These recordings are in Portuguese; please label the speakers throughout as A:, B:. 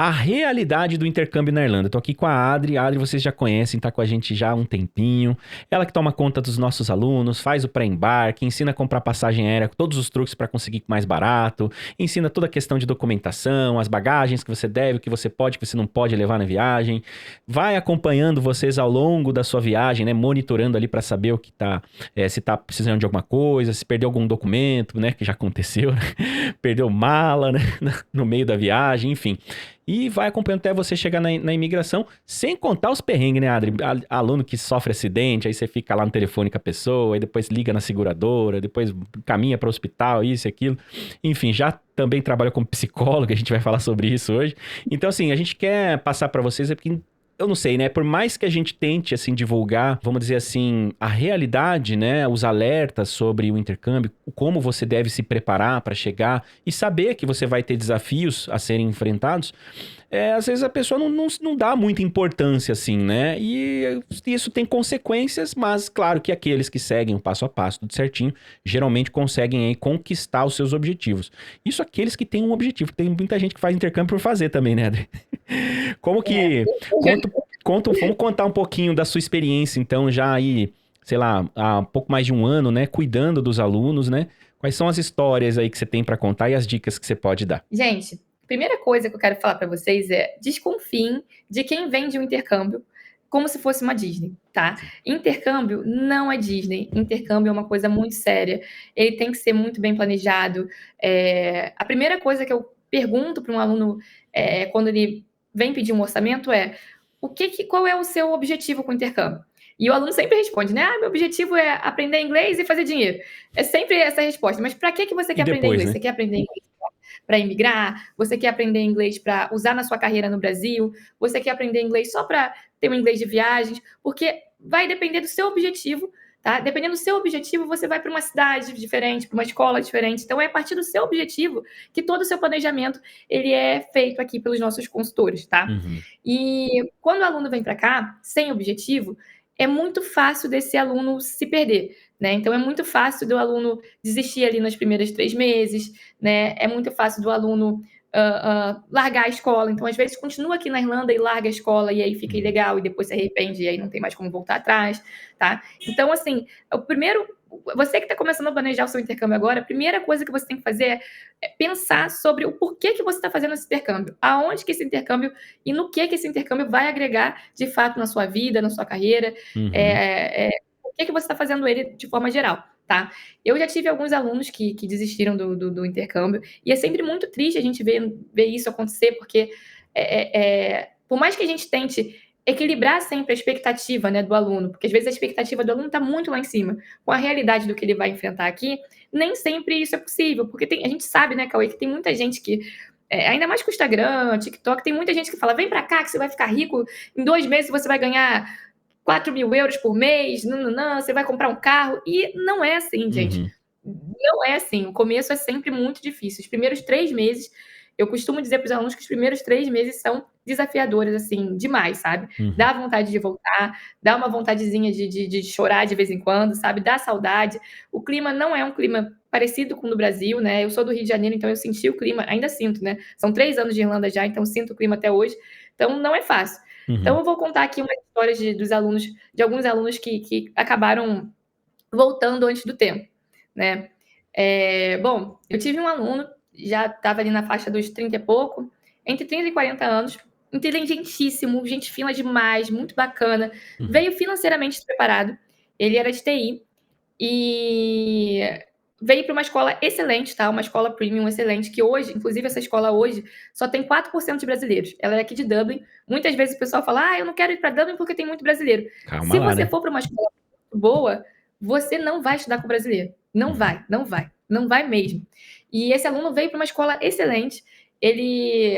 A: a realidade do intercâmbio na Irlanda. Eu tô aqui com a Adri. A Adri vocês já conhecem, tá com a gente já há um tempinho. Ela que toma conta dos nossos alunos, faz o pré-embarque, ensina a comprar passagem aérea, todos os truques para conseguir mais barato, ensina toda a questão de documentação, as bagagens que você deve, o que você pode, o que você não pode levar na viagem. Vai acompanhando vocês ao longo da sua viagem, né? Monitorando ali para saber o que tá, se tá precisando de alguma coisa, se perdeu algum documento, né? Que já aconteceu, né? Perdeu mala, né? No meio da viagem, enfim. E vai acompanhando até você chegar na imigração, sem contar os perrengues, né, Adri? Aluno que sofre acidente, aí você fica lá no telefone com a pessoa, aí depois liga na seguradora, depois caminha para o hospital, isso e aquilo. Enfim, já também trabalha como psicólogo, a gente vai falar sobre isso hoje. Então, assim, a gente quer passar para vocês, porque eu não sei, né? Por mais que a gente tente, assim, divulgar, vamos dizer assim, a realidade, né? Os alertas sobre o intercâmbio, como você deve se preparar para chegar e saber que você vai ter desafios a serem enfrentados, às vezes a pessoa não dá muita importância, assim, né? E isso tem consequências, mas claro que aqueles que seguem o passo a passo, tudo certinho, geralmente conseguem aí conquistar os seus objetivos. Isso aqueles que têm um objetivo, tem muita gente que faz intercâmbio por fazer também, né, Adri? Como que... vamos contar um pouquinho da sua experiência, então, já aí, sei lá, há um pouco mais de um ano, né, cuidando dos alunos, né? Quais são as histórias aí que você tem para contar e as dicas que você pode dar?
B: Gente, primeira coisa que eu quero falar para vocês é desconfiem de quem vende um intercâmbio como se fosse uma Disney, tá? Intercâmbio não é Disney. Intercâmbio é uma coisa muito séria. Ele tem que ser muito bem planejado. A primeira coisa que eu pergunto para um aluno quando ele vem pedir um orçamento é qual é o seu objetivo com o intercâmbio? E o aluno sempre responde, né? Meu objetivo é aprender inglês e fazer dinheiro. É sempre essa a resposta. Mas para que você
A: E
B: quer aprender
A: depois,
B: inglês?
A: né?
B: Você quer aprender inglês para imigrar? Você quer aprender inglês para usar na sua carreira no Brasil? Você quer aprender inglês só para ter um inglês de viagens? Porque vai depender do seu objetivo, tá? Dependendo do seu objetivo, você vai para uma cidade diferente, para uma escola diferente. Então, é a partir do seu objetivo que todo o seu planejamento ele é feito aqui pelos nossos consultores, tá?
A: Uhum.
B: E quando o aluno vem para cá, sem objetivo, é muito fácil desse aluno se perder, né? Então, é muito fácil do aluno desistir ali nos primeiros 3 meses, né? É muito fácil do aluno largar a escola. Então, às vezes, continua aqui na Irlanda e larga a escola, e aí fica ilegal, e depois se arrepende, e aí não tem mais como voltar atrás, tá? Então, assim, você que está começando a planejar o seu intercâmbio agora, a primeira coisa que você tem que fazer é pensar sobre o porquê que você está fazendo esse intercâmbio, aonde que esse intercâmbio e no que esse intercâmbio vai agregar de fato na sua vida, na sua carreira,
A: Uhum.
B: por que você está fazendo ele de forma geral, tá? Eu já tive alguns alunos que desistiram do intercâmbio, e é sempre muito triste a gente ver isso acontecer, porque por mais que a gente tente equilibrar sempre a expectativa, né, do aluno, porque às vezes a expectativa do aluno está muito lá em cima, com a realidade do que ele vai enfrentar aqui, nem sempre isso é possível, porque a gente sabe, né, Cauê, que tem muita gente que, ainda mais com o Instagram, TikTok, tem muita gente que fala, vem pra cá que você vai ficar rico, em 2 meses você vai ganhar 4.000 euros por mês, você vai comprar um carro, e não é assim, gente.
A: Uhum.
B: Não é assim, o começo é sempre muito difícil. Os primeiros 3 meses, eu costumo dizer para os alunos que os primeiros 3 meses são desafiadores, assim, demais, sabe?
A: Uhum.
B: Dá vontade de voltar, dá uma vontadezinha de chorar de vez em quando, sabe? Dá saudade. O clima não é um clima parecido com o do Brasil, né? Eu sou do Rio de Janeiro, então eu senti o clima, ainda sinto, né? São 3 anos de Irlanda já, então sinto o clima até hoje. Então não é fácil. Então
A: Uhum.
B: eu vou contar aqui umas histórias de alguns alunos que acabaram voltando antes do tempo, né? Bom, eu tive um aluno, já estava ali na faixa dos 30 e pouco, entre 30 e 40 anos, inteligentíssimo, gente fina demais, muito bacana,
A: Uhum.
B: veio financeiramente despreparado, ele era de TI, e veio para uma escola excelente, tá? Uma escola premium excelente, que hoje, inclusive essa escola hoje, só tem 4% de brasileiros. Ela é aqui de Dublin. Muitas vezes o pessoal fala, eu não quero ir para Dublin porque tem muito brasileiro.
A: Calma
B: Se
A: lá,
B: você
A: né?
B: for para uma escola muito boa, você não vai estudar com brasileiro. Não
A: Uhum.
B: vai, não vai. Não vai mesmo. E esse aluno veio para uma escola excelente. Ele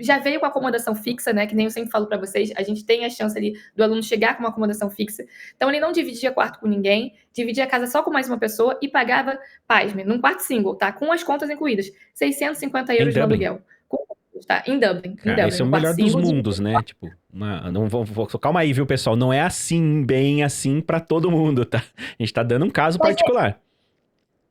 B: já veio com acomodação fixa, né? Que nem eu sempre falo para vocês, a gente tem a chance ali do aluno chegar com uma acomodação fixa. Então, ele não dividia quarto com ninguém, dividia a casa só com mais uma pessoa e pagava, pasme, num quarto single, tá? Com as contas incluídas, 650
A: Em
B: euros no
A: Dublin.
B: aluguel. Tá? Em Dublin,
A: Cara, esse é o
B: num quarto
A: melhor dos
B: single.
A: mundos, né? Tipo, não calma aí, viu, pessoal? Não é assim, bem assim pra todo mundo, tá? A gente tá dando um caso
B: Mas
A: particular.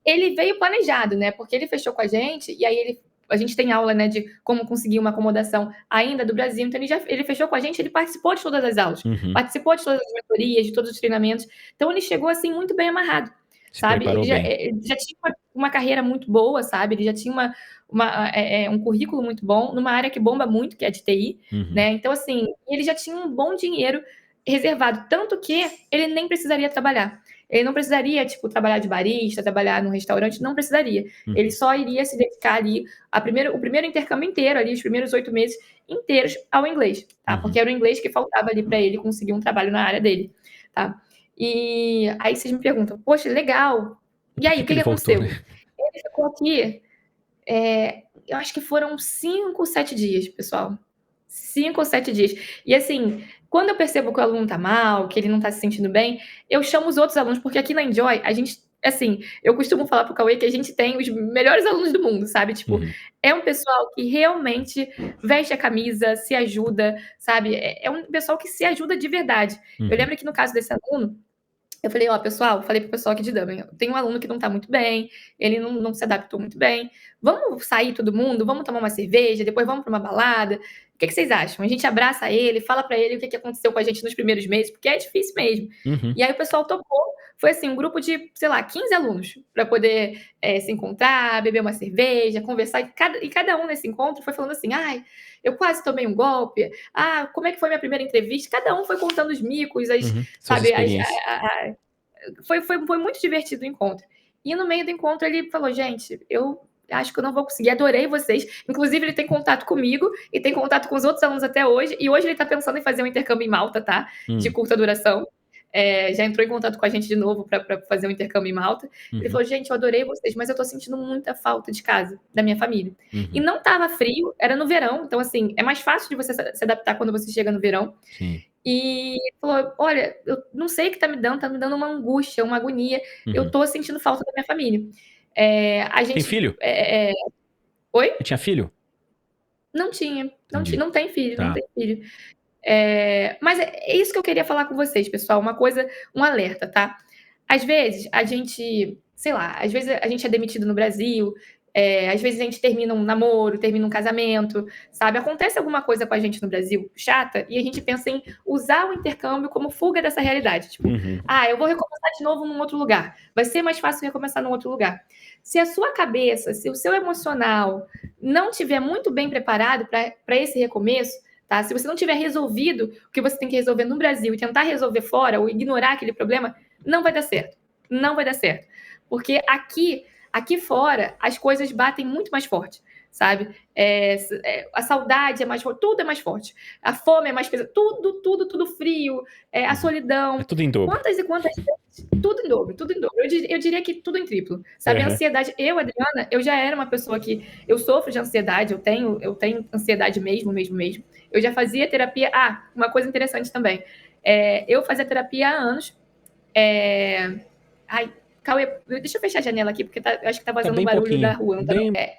B: ele veio planejado, né? Porque ele fechou com a gente e aí ele a gente tem aula, né, de como conseguir uma acomodação ainda do Brasil, então ele fechou com a gente, ele participou de todas as aulas, participou de todas as mentorias, de todos os treinamentos, então ele chegou, assim, muito bem amarrado,
A: Se
B: sabe?
A: preparou bem.
B: Ele já tinha uma carreira muito boa, sabe? Ele já tinha um currículo muito bom, numa área que bomba muito, que é a de TI, né? Então, assim, ele já tinha um bom dinheiro reservado, tanto que ele nem precisaria trabalhar. Ele não precisaria, tipo, trabalhar de barista, trabalhar num restaurante, não precisaria. Ele só iria se dedicar ali o primeiro intercâmbio inteiro, ali, os primeiros 8 meses inteiros ao inglês, tá? Porque era o inglês que faltava ali para ele conseguir um trabalho na área dele, tá? E aí vocês me perguntam, poxa, legal. E aí, o que
A: voltou,
B: aconteceu?
A: né?
B: Ele ficou aqui, eu acho que foram 5, 7 dias, pessoal. 5 ou 7 dias. E assim, quando eu percebo que o aluno tá mal, que ele não tá se sentindo bem, eu chamo os outros alunos, porque aqui na Enjoy, a gente, assim, eu costumo falar pro Cauê que a gente tem os melhores alunos do mundo, sabe? Tipo, é um pessoal que realmente veste a camisa, se ajuda, sabe? É um pessoal que se ajuda de verdade. Eu lembro que no caso desse aluno, eu falei, ó, pessoal, falei pro pessoal aqui de Dublin, tem um aluno que não tá muito bem, ele não se adaptou muito bem, vamos sair todo mundo, vamos tomar uma cerveja, depois vamos pra uma balada, o que vocês acham? A gente abraça ele, fala pra ele o que aconteceu com a gente nos primeiros meses, porque é difícil mesmo. E aí o pessoal topou, foi assim, um grupo de, sei lá, 15 alunos, pra poder se encontrar, beber uma cerveja, conversar, e cada um nesse encontro foi falando assim, ai, eu quase tomei um golpe, como é que foi minha primeira entrevista? Cada um foi contando os micos, sabe, foi muito divertido o encontro. E no meio do encontro ele falou, gente, eu acho que eu não vou conseguir, adorei vocês. Inclusive ele tem contato comigo e tem contato com os outros alunos até hoje. E hoje ele tá pensando em fazer um intercâmbio em Malta, tá? De curta duração. Já entrou em contato com a gente de novo para fazer um intercâmbio em Malta. Ele falou, gente, eu adorei vocês, mas eu tô sentindo muita falta de casa, da minha família. E não tava frio, era no verão, então assim, é mais fácil de você se adaptar quando você chega no verão.
A: Sim.
B: E falou, olha, eu não sei o que tá me dando uma angústia, uma agonia, eu tô sentindo falta da minha família. A gente...
A: Tem filho?
B: Oi?
A: Ele tinha filho?
B: Não tinha,
A: Entendi.
B: não tem filho,
A: Tá.
B: não tem filho. Mas é isso que eu queria falar com vocês, pessoal, uma coisa, um alerta, tá? Às vezes a gente, sei lá, às vezes a gente é demitido no Brasil, às vezes a gente termina um namoro, termina um casamento, sabe? Acontece alguma coisa com a gente no Brasil chata e a gente pensa em usar o intercâmbio como fuga dessa realidade. Tipo, eu vou recomeçar de novo num outro lugar. Vai ser mais fácil recomeçar num outro lugar. Se a sua cabeça, se o seu emocional não estiver muito bem preparado para esse recomeço, tá? Se você não tiver resolvido o que você tem que resolver no Brasil e tentar resolver fora ou ignorar aquele problema, não vai dar certo. Não vai dar certo. Porque aqui fora, as coisas batem muito mais forte, sabe? A saudade é mais forte, tudo é mais forte. A fome é mais pesada, tudo frio, a solidão.
A: É tudo em dobro.
B: Quantas e quantas vezes? Tudo em dobro, tudo em dobro. Eu diria que tudo em triplo, sabe? A ansiedade, Adriana, eu já era uma pessoa que... Eu sofro de ansiedade, eu tenho ansiedade mesmo. Eu já fazia terapia... uma coisa interessante também. Eu fazia terapia há anos. Cauê, deixa eu fechar a janela aqui, porque acho que tá vazando um barulho
A: pouquinho.
B: da rua.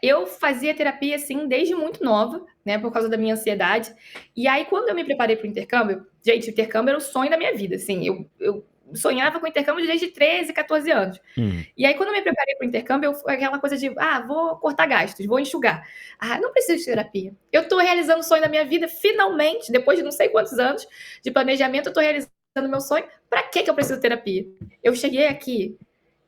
B: Eu fazia terapia, assim, desde muito nova, né, por causa da minha ansiedade. E aí, quando eu me preparei pro intercâmbio, gente, o intercâmbio era o sonho da minha vida, assim, eu sonhava com intercâmbio desde 13, 14 anos. E aí, quando eu me preparei pro intercâmbio, aquela coisa de, vou cortar gastos, vou enxugar. Não preciso de terapia. Eu tô realizando o sonho da minha vida, finalmente, depois de não sei quantos anos de planejamento, eu tô realizando o meu sonho. Pra que eu preciso de terapia? Eu cheguei aqui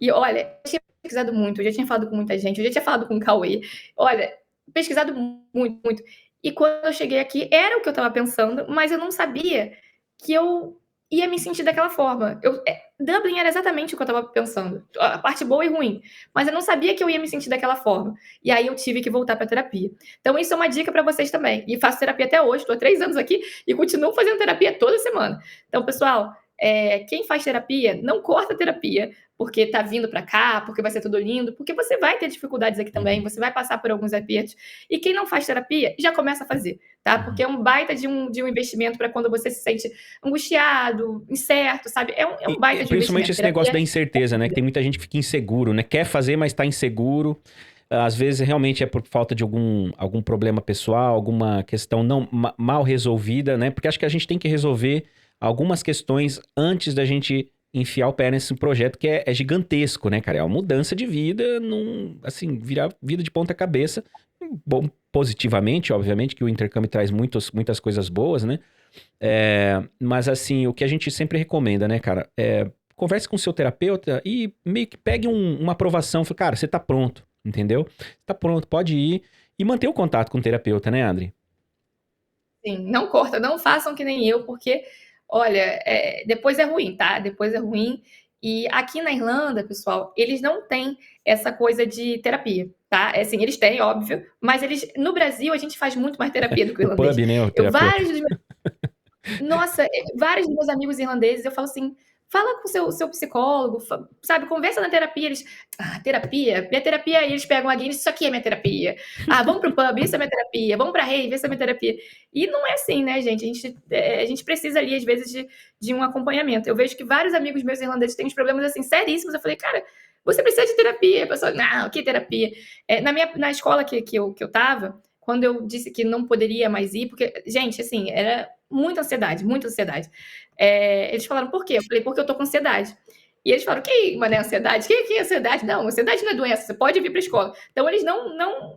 B: e, olha, eu tinha pesquisado muito, eu já tinha falado com muita gente, eu já tinha falado com o Cauê. Olha, pesquisado muito. E quando eu cheguei aqui, era o que eu estava pensando, mas eu não sabia que eu ia me sentir daquela forma. Dublin era exatamente o que eu estava pensando, a parte boa e ruim, mas eu não sabia que eu ia me sentir daquela forma. E aí eu tive que voltar para terapia. Então isso é uma dica para vocês também. E faço terapia até hoje, estou há 3 anos aqui e continuo fazendo terapia toda semana. Então, pessoal, quem faz terapia, não corta a terapia porque tá vindo para cá, porque vai ser tudo lindo, porque você vai ter dificuldades aqui também, você vai passar por alguns apertos. E quem não faz terapia, já começa a fazer, tá? Porque é um baita de um investimento para quando você se sente angustiado, incerto, sabe? É um baita de um investimento.
A: Principalmente esse negócio da incerteza, né? Que tem muita gente que fica inseguro, né? Quer fazer, mas tá inseguro. Às vezes realmente é por falta de algum problema pessoal, alguma questão não mal resolvida, né? Porque acho que a gente tem que resolver algumas questões antes da gente enfiar o pé nesse projeto que é gigantesco, né, cara? É uma mudança de vida, assim, virar vida de ponta cabeça. bom, positivamente, obviamente, que o intercâmbio traz muitas coisas boas, né? Mas assim, o que a gente sempre recomenda, né, cara, converse com o seu terapeuta e meio que pegue uma aprovação. Fala, cara, você tá pronto, entendeu? Tá pronto, pode ir. E manter o contato com o terapeuta, né, Adri?
B: Sim, não corta, não façam que nem eu, porque, olha, depois é ruim, tá? Depois é ruim. E aqui na Irlanda, pessoal, eles não têm essa coisa de terapia, tá? É assim, eles têm, óbvio, mas no Brasil, a gente faz muito mais terapia do que o
A: No
B: irlandês.
A: pub, né, o
B: Eu,
A: terapeuta.
B: vários dos Nossa, vários dos meus amigos irlandeses, eu falo assim, fala com o seu psicólogo, sabe, conversa na terapia, eles, terapia? Minha terapia, e eles pegam a Guinness, isso aqui é minha terapia. Vamos pro pub, isso é minha terapia. Vamos pra rave, isso é minha terapia. E não é assim, né, gente? A gente precisa ali, às vezes, de um acompanhamento. Eu vejo que vários amigos meus irlandeses têm uns problemas, assim, seríssimos. Eu falei, cara, você precisa de terapia. A pessoa, não, que terapia? Na escola que eu tava, quando eu disse que não poderia mais ir, porque, gente, assim, era muita ansiedade, muita ansiedade. Eles falaram, por quê? Eu falei, porque eu tô com ansiedade. E eles falaram, que, mas é ansiedade? Que é ansiedade? Não, ansiedade não é doença, você pode vir para a escola. Então, eles não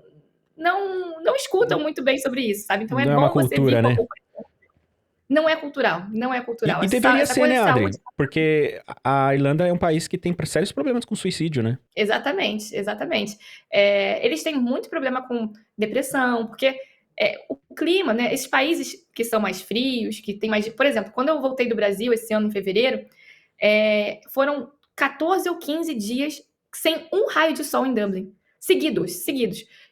B: escutam muito bem sobre isso, sabe? Então, é
A: Não é uma
B: bom você vir
A: cultura,
B: com a
A: né?
B: culpa. Não é cultural, não é cultural.
A: E deveria
B: Essa
A: ser,
B: coisa
A: né,
B: de saúde.
A: Adri? Porque a Irlanda é um país que tem sérios problemas com suicídio, né?
B: Exatamente, exatamente. Eles têm muito problema com depressão, porque o clima, né? Esses países que são mais frios, que tem mais. Por exemplo, quando eu voltei do Brasil esse ano, em fevereiro, foram 14 ou 15 dias sem um raio de sol em Dublin. Seguidos.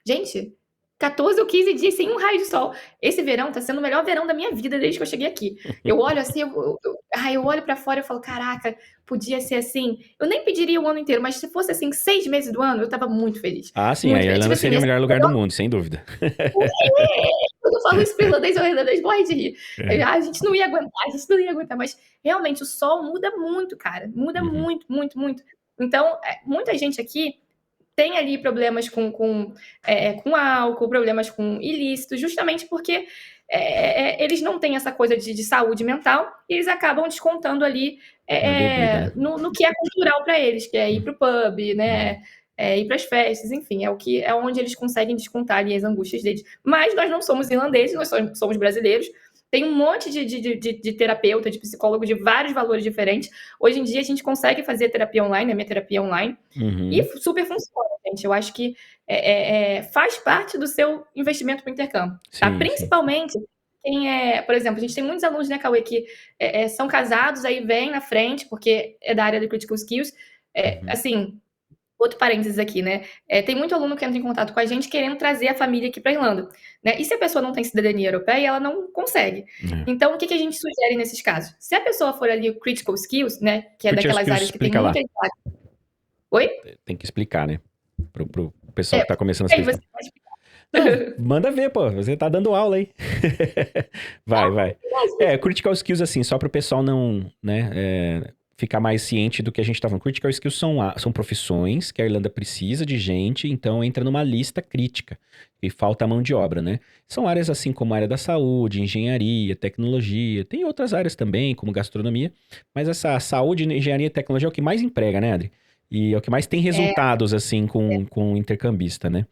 B: Gente, 14 ou 15 dias sem um raio de sol. Esse verão tá sendo o melhor verão da minha vida desde que eu cheguei aqui. Eu olho assim, eu olho pra fora e falo, caraca, podia ser assim. Eu nem pediria o ano inteiro, mas se fosse assim, 6 meses do ano, eu tava muito feliz.
A: Ah, sim, a
B: Muito feliz. Tipo
A: Irlanda
B: assim,
A: seria o melhor lugar do mundo, sem dúvida.
B: quando eu falo isso pro irlandês, o irlandês morre de rir.
A: É.
B: A gente não ia aguentar, mas realmente o sol muda muito, cara. Muda
A: Uhum.
B: muito, muito, muito. Então, muita gente aqui tem ali problemas com álcool, problemas com ilícitos, justamente porque eles não têm essa coisa de saúde mental e eles acabam descontando ali
A: Na bebida, né?
B: no que é cultural para eles, que é ir pro pub,
A: Uhum.
B: né? Ir para as festas, enfim, é onde eles conseguem descontar ali as angústias deles. Mas nós não somos irlandeses, nós somos brasileiros. Tem um monte de terapeuta, de psicólogo de vários valores diferentes. Hoje em dia a gente consegue fazer terapia online, a minha terapia online, e
A: Uhum.
B: super funciona, gente. Eu acho que faz parte do seu investimento para o intercâmbio, tá?
A: Sim, sim.
B: Principalmente quem por exemplo, a gente tem muitos alunos, né, Cauê, que são casados, aí vem na frente, porque é da área de Critical Skills.
A: Uhum.
B: Assim, outro parênteses aqui, né? Tem muito aluno que entra em contato com a gente querendo trazer a família aqui para a Irlanda, né? E se a pessoa não tem cidadania europeia, ela não consegue.
A: É.
B: Então, o que a gente sugere nesses casos? Se a pessoa for ali o Critical Skills, né, que é
A: Critical
B: daquelas
A: Skills,
B: áreas que tem
A: explica lá.
B: muita. Oi?
A: Tem que explicar, né? Pro pessoal que tá começando a se
B: Aí
A: dedicar.
B: você pode
A: Não, manda ver, pô. Você tá dando aula aí. Vai. Critical Skills, assim, só pro pessoal não, né, ficar mais ciente do que a gente tá falando. Critical Skills são profissões que a Irlanda precisa de gente, então entra numa lista crítica. E falta mão de obra, né? São áreas assim como a área da saúde, engenharia, tecnologia. Tem outras áreas também, como gastronomia. Mas essa saúde, engenharia e tecnologia é o que mais emprega, né, Adri? E é o que mais tem resultados, assim, com o intercambista, né?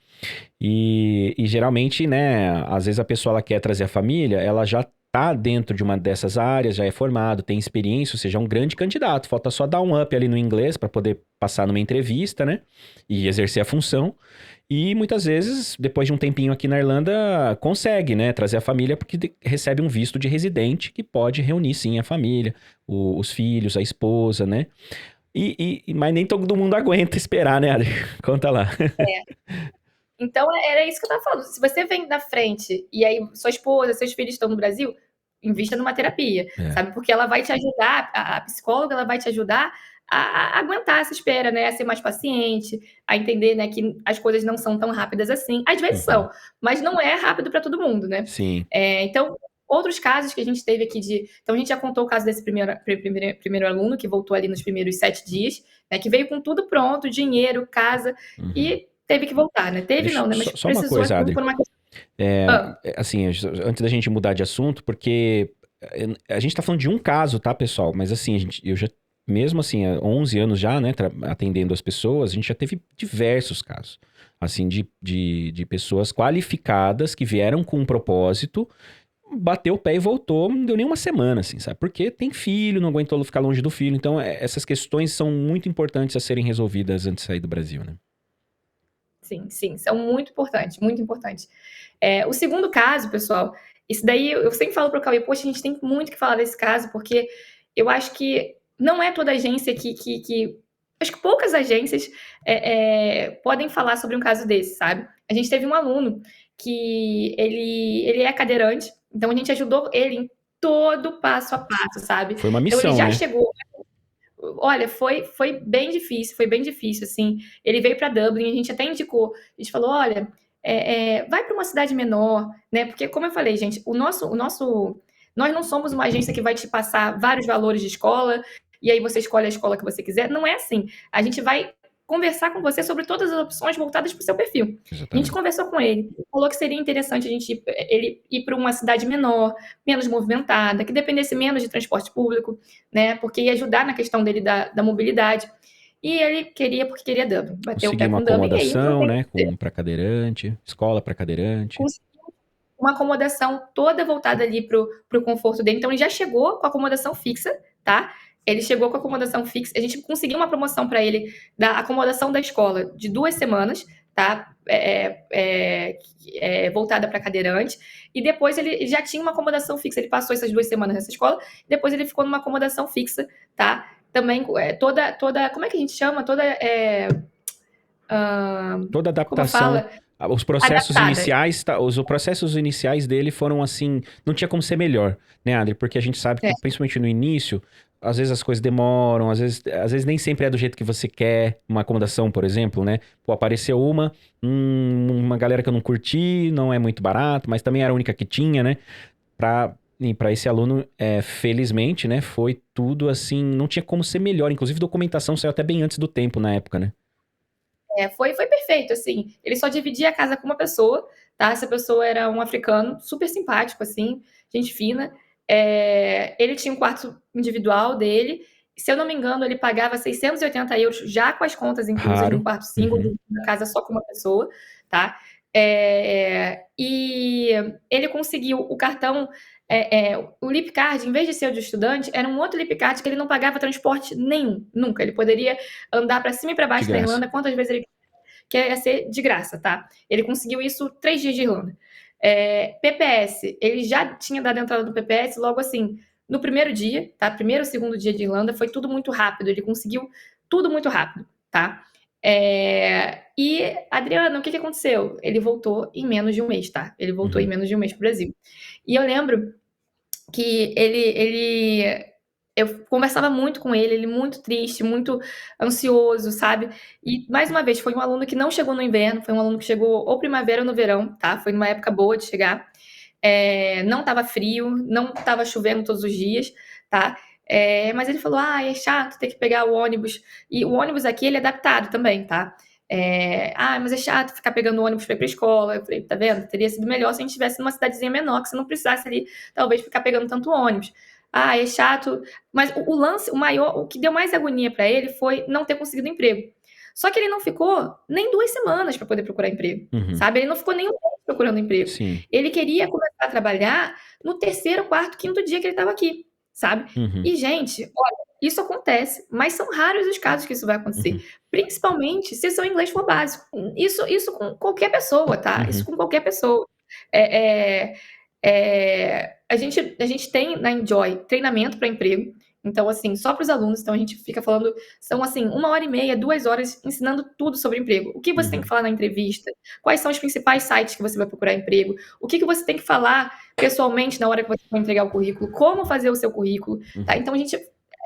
A: E geralmente, né, às vezes a pessoa ela quer trazer a família, ela já tá dentro de uma dessas áreas, já é formado, tem experiência, ou seja, é um grande candidato. Falta só dar um up ali no inglês para poder passar numa entrevista, né? E exercer a função. E muitas vezes, depois de um tempinho aqui na Irlanda, consegue, né, trazer a família porque recebe um visto de residente que pode reunir sim a família, os filhos, a esposa, né? Mas nem todo mundo aguenta esperar, né, Adri? Conta lá.
B: Então, era isso que eu tava falando. Se você vem da frente e aí sua esposa, seus filhos estão no Brasil, invista numa terapia,
A: É.
B: sabe? Porque ela vai te ajudar, a psicóloga, ela vai te ajudar a aguentar essa espera, né? A ser mais paciente, a entender, né, que as coisas não são tão rápidas assim. Às vezes
A: Uhum.
B: são, mas não é rápido para todo mundo, né?
A: Sim.
B: Então, outros casos que a gente teve aqui Então, a gente já contou o caso desse primeiro aluno, que voltou ali nos primeiros 7 dias, né? Que veio com tudo pronto, dinheiro, casa,
A: Uhum.
B: e teve que voltar, né? Teve
A: Deixa,
B: não, né? Mas
A: só uma
B: precisou
A: coisa,
B: aquilo
A: Adri.
B: por uma questão. Ah,
A: Assim, antes da gente mudar de assunto, porque a gente tá falando de um caso, tá, pessoal? Mas assim, eu já, mesmo assim, há 11 anos já, né, atendendo as pessoas, a gente já teve diversos casos. assim, de pessoas qualificadas que vieram com um propósito, bateu o pé e voltou, não deu nem uma semana, assim, sabe? Porque tem filho, não aguentou ficar longe do filho. Então, essas questões são muito importantes a serem resolvidas antes de sair do Brasil, né?
B: Sim, sim, são muito importantes, muito importantes. O segundo caso, pessoal, isso daí eu sempre falo para o Cauê, poxa, a gente tem muito que falar desse caso, porque eu acho que não é toda agência acho que poucas agências podem falar sobre um caso desse, sabe? A gente teve um aluno que ele é cadeirante, então a gente ajudou ele em todo passo a passo, sabe?
A: Foi uma
B: Então ele
A: missão,
B: já
A: né?
B: chegou. Olha, foi bem difícil, assim. Ele veio para Dublin, a gente até indicou, a gente falou, olha, vai para uma cidade menor, né? Porque, como eu falei, gente, nós não somos uma agência que vai te passar vários valores de escola e aí você escolhe a escola que você quiser. Não é assim. A gente vai conversar com você sobre todas as opções voltadas para o seu perfil. A gente
A: Exatamente.
B: conversou com ele, falou que seria interessante ele ir para uma cidade menor, menos movimentada, que dependesse menos de transporte público, né? Porque ia ajudar na questão dele da mobilidade. E ele queria, porque queria Dublin. Bateu o
A: Conseguir
B: pé
A: uma
B: com Dublin e aí não
A: acomodação,
B: tem o
A: né?
B: que fazer.
A: Para cadeirante, escola para cadeirante.
B: Conseguiu uma acomodação toda voltada ali pro conforto dele. Então ele já chegou com a acomodação fixa, tá? Ele chegou com a acomodação fixa. A gente conseguiu uma promoção para ele da acomodação da escola de 2 semanas, tá? Voltada para cadeirante. E depois ele já tinha uma acomodação fixa. Ele passou essas 2 semanas nessa escola. Depois ele ficou numa acomodação fixa, tá? Também toda, como é que a gente chama?
A: Toda
B: Como
A: adaptação,
B: fala?
A: os processos
B: Adaptada.
A: iniciais, os processos iniciais dele foram assim, não tinha como ser melhor, né, Adri? Porque a gente sabe
B: É,
A: que, principalmente no início, às vezes as coisas demoram, às vezes nem sempre é do jeito que você quer, uma acomodação, por exemplo, né? Pô, apareceu uma galera que eu não curti, não é muito barato, mas também era a única que tinha, né? E para esse aluno, felizmente, né, foi tudo assim, não tinha como ser melhor. Inclusive, documentação saiu até bem antes do tempo na época, né?
B: foi perfeito, assim. Ele só dividia a casa com uma pessoa, tá? Essa pessoa era um africano, super simpático, assim, gente fina. Ele tinha um quarto individual dele. Se eu não me engano, ele pagava 680 euros já com as contas inclusas num
A: Raro.
B: quarto single,
A: Uhum.
B: na casa só com uma pessoa, tá? E ele conseguiu o cartão, o Lip Card, em vez de ser o de estudante, era um outro Lip Card que ele não pagava transporte nenhum, nunca. Ele poderia andar para cima e para
A: De
B: baixo da
A: graça.
B: Irlanda quantas vezes ele quer ser de graça, tá? Ele conseguiu isso 3 dias de Irlanda. PPS, ele já tinha dado entrada no PPS logo assim, no primeiro dia, tá? Primeiro ou segundo dia de Irlanda, foi tudo muito rápido, ele conseguiu tudo muito rápido, tá? E, Adriana, o que aconteceu? Ele voltou em menos de um mês, tá? Ele voltou em
A: Uhum.
B: menos de um mês pro Brasil. E eu lembro que eu conversava muito com ele muito triste, muito ansioso, sabe? E, mais uma vez, foi um aluno que não chegou no inverno, foi um aluno que chegou ou primavera ou no verão, tá? Foi numa época boa de chegar. Não estava frio, não estava chovendo todos os dias, tá? Mas ele falou, é chato ter que pegar o ônibus. E o ônibus aqui, ele é adaptado também, tá? Mas é chato ficar pegando o ônibus para ir pra escola. Eu falei, tá vendo? Teria sido melhor se a gente estivesse numa cidadezinha menor, que você não precisasse ali, talvez, ficar pegando tanto ônibus. É chato. Mas o lance, o que deu mais agonia para ele foi não ter conseguido emprego. Só que ele não ficou nem 2 semanas para poder procurar emprego,
A: Uhum.
B: sabe? Ele não ficou nem um mês procurando emprego.
A: Sim.
B: Ele queria começar a trabalhar no terceiro, quarto, quinto dia que ele estava aqui, sabe?
A: Uhum.
B: E, gente, olha, isso acontece, mas são raros os casos que isso vai acontecer.
A: Uhum.
B: Principalmente se seu inglês for básico. Isso com qualquer pessoa, tá? Isso
A: Uhum.
B: com qualquer pessoa. É, a gente tem na Enjoy treinamento para emprego. Então, assim, só para os alunos. Então, a gente fica falando, são assim, 1h30, 2 horas ensinando tudo sobre emprego. O que você tem que
A: Uhum.
B: falar na entrevista? Quais são os principais sites que você vai procurar emprego? O que você tem que falar pessoalmente na hora que você vai entregar o currículo? Como fazer o seu currículo? Tá?
A: Uhum.
B: Então, a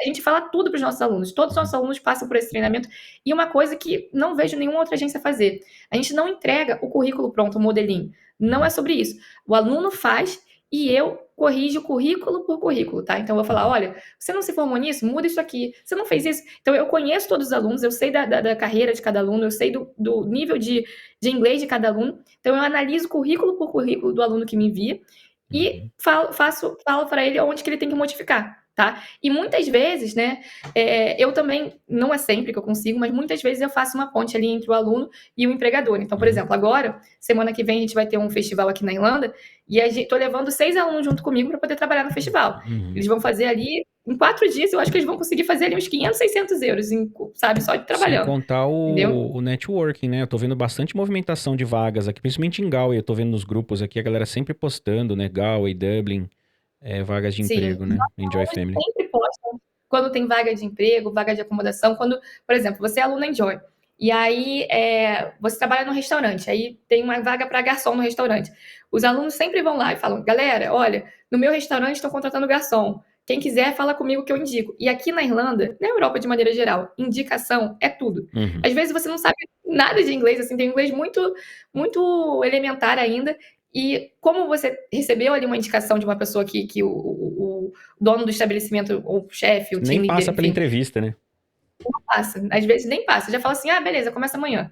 B: gente fala tudo para os nossos alunos. Todos os nossos
A: Uhum.
B: alunos passam por esse treinamento. E uma coisa que não vejo nenhuma outra agência fazer: a gente não entrega o currículo pronto, o modelinho. Não é
A: Uhum.
B: sobre isso. O aluno faz e eu corrijo currículo por currículo, tá? Então eu vou falar,
A: Uhum.
B: olha, você não se formou nisso? Muda isso aqui. Você não fez isso? Então eu conheço todos os alunos, eu sei da carreira de cada aluno, eu sei do nível de inglês de cada aluno. Então eu analiso currículo por currículo do aluno que me envia e
A: Uhum.
B: falo para ele onde que ele tem que modificar. tá? E muitas vezes, né, eu também, não é sempre que eu consigo, mas muitas vezes eu faço uma ponte ali entre o aluno e o empregador. Então, por exemplo, agora, semana que vem a gente vai ter um festival aqui na Irlanda e tô levando 6 alunos junto comigo para poder trabalhar no festival. Eles vão fazer ali, em 4 dias, eu acho que eles vão conseguir fazer ali uns 500, 600 euros, sabe, só de
A: Sem
B: trabalhando,
A: contar
B: entendeu?
A: o networking, né? Eu tô vendo bastante movimentação de vagas aqui, principalmente em Galway. Eu tô vendo nos grupos aqui a galera sempre postando, né? Galway, Dublin, vagas de
B: Sim,
A: emprego, né? Enjoy Family.
B: sempre postam quando tem vaga de emprego, vaga de acomodação, quando, por exemplo, você é aluna Enjoy, e aí você trabalha no restaurante, aí tem uma vaga para garçom no restaurante. Os alunos sempre vão lá e falam, galera, olha, no meu restaurante estão contratando garçom. Quem quiser, fala comigo que eu indico. E aqui na Irlanda, na Europa de maneira geral, indicação é tudo. Às vezes você não sabe nada de inglês, assim, tem inglês muito, muito elementar ainda, e como você recebeu ali uma indicação de uma pessoa que o dono do estabelecimento, ou o chefe, o team
A: Nem
B: leader,
A: passa pela
B: enfim,
A: entrevista, né?
B: não passa. Às vezes nem passa. Já fala assim, ah, beleza, começa amanhã.